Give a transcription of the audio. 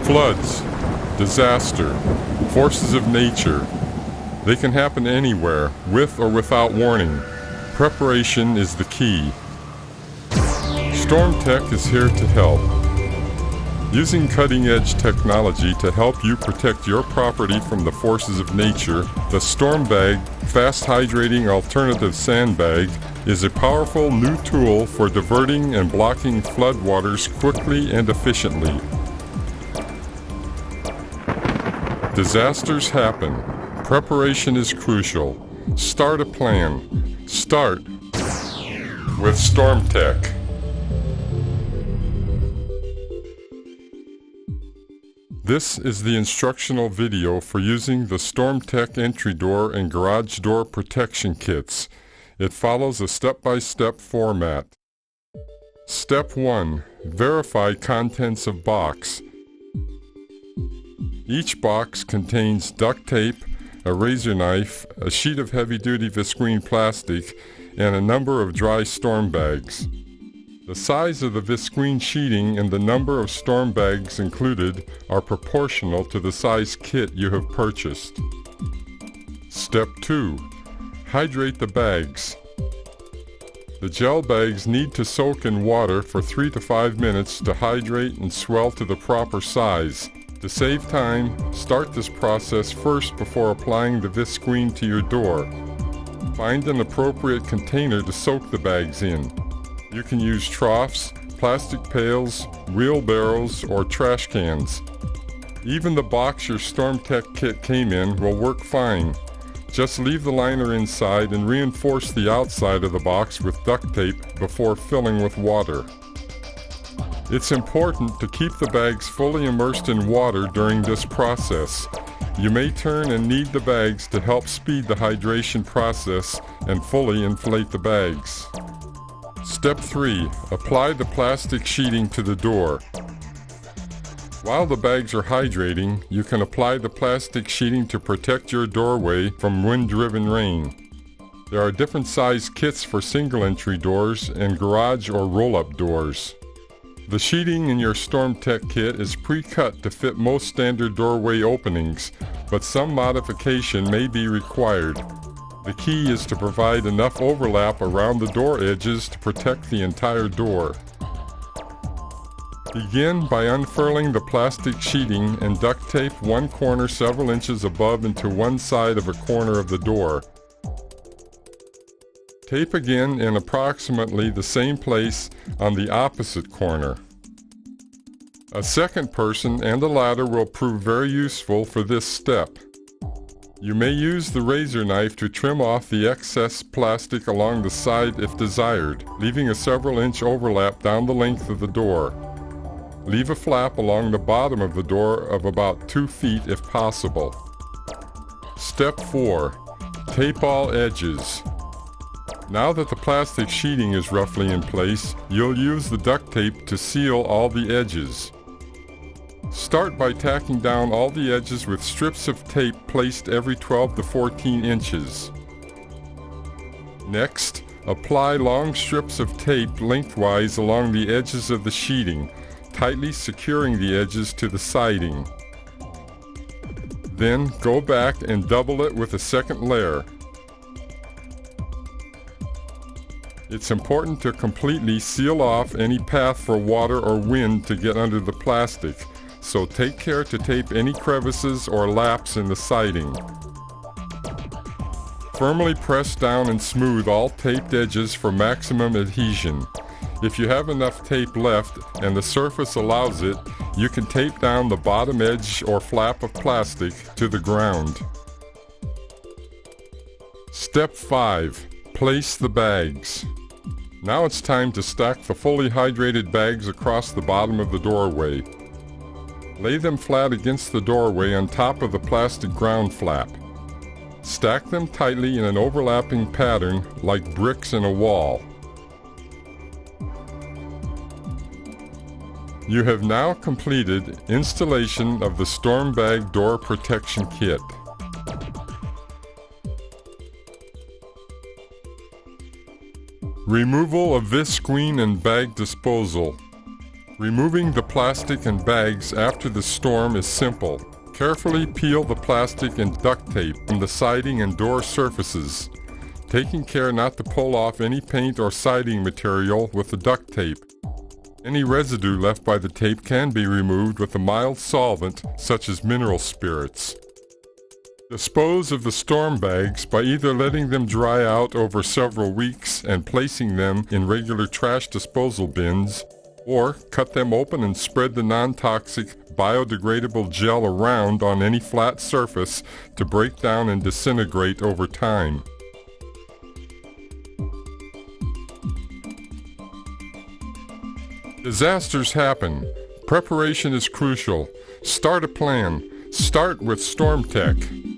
Floods, disaster, forces of nature. They can happen anywhere, with or without warning. Preparation is the key. StormTech is here to help. Using cutting-edge technology to help you protect your property from the forces of nature, the Stormbag fast hydrating alternative sandbag is a powerful new tool for diverting and blocking floodwaters quickly and efficiently. Disasters happen. Preparation is crucial. Start a plan. Start with StormTech. This is the instructional video for using the StormTech entry door and garage door protection kits. It follows a step-by-step format. Step 1. Verify contents of box. Each box contains duct tape, a razor knife, a sheet of heavy-duty visqueen plastic, and a number of dry storm bags. The size of the visqueen sheeting and the number of storm bags included are proportional to the size kit you have purchased. Step 2. Hydrate the bags. The gel bags need to soak in water for 3 to 5 minutes to hydrate and swell to the proper size. To save time, start this process first before applying the visqueen to your door. Find an appropriate container to soak the bags in. You can use troughs, plastic pails, wheelbarrows, or trash cans. Even the box your StormTech kit came in will work fine. Just leave the liner inside and reinforce the outside of the box with duct tape before filling with water. It's important to keep the bags fully immersed in water during this process. You may turn and knead the bags to help speed the hydration process and fully inflate the bags. Step 3. Apply the plastic sheeting to the door. While the bags are hydrating, you can apply the plastic sheeting to protect your doorway from wind-driven rain. There are different size kits for single entry doors and garage or roll-up doors. The sheeting in your StormTech kit is pre-cut to fit most standard doorway openings, but some modification may be required. The key is to provide enough overlap around the door edges to protect the entire door. Begin by unfurling the plastic sheeting and duct tape one corner several inches above into one side of a corner of the door. Tape again in approximately the same place on the opposite corner. A second person and a ladder will prove very useful for this step. You may use the razor knife to trim off the excess plastic along the side if desired, leaving a several-inch overlap down the length of the door. Leave a flap along the bottom of the door of about 2 feet if possible. Step 4. Tape all edges. Now that the plastic sheeting is roughly in place, you'll use the duct tape to seal all the edges. Start by tacking down all the edges with strips of tape placed every 12 to 14 inches. Next, apply long strips of tape lengthwise along the edges of the sheeting, tightly securing the edges to the siding. Then go back and double it with a second layer. It's important to completely seal off any path for water or wind to get under the plastic, so take care to tape any crevices or laps in the siding. Firmly press down and smooth all taped edges for maximum adhesion. If you have enough tape left and the surface allows it, you can tape down the bottom edge or flap of plastic to the ground. Step 5. Place the bags. Now it's time to stack the fully hydrated bags across the bottom of the doorway. Lay them flat against the doorway on top of the plastic ground flap. Stack them tightly in an overlapping pattern like bricks in a wall. You have now completed installation of the Stormbag door protection kit. Removal of visqueen and bag disposal. Removing the plastic and bags after the storm is simple. Carefully peel the plastic and duct tape from the siding and door surfaces, taking care not to pull off any paint or siding material with the duct tape. Any residue left by the tape can be removed with a mild solvent such as mineral spirits. Dispose of the storm bags by either letting them dry out over several weeks and placing them in regular trash disposal bins, or cut them open and spread the non-toxic biodegradable gel around on any flat surface to break down and disintegrate over time. Disasters happen. Preparation is crucial. Start a plan. Start with StormTech.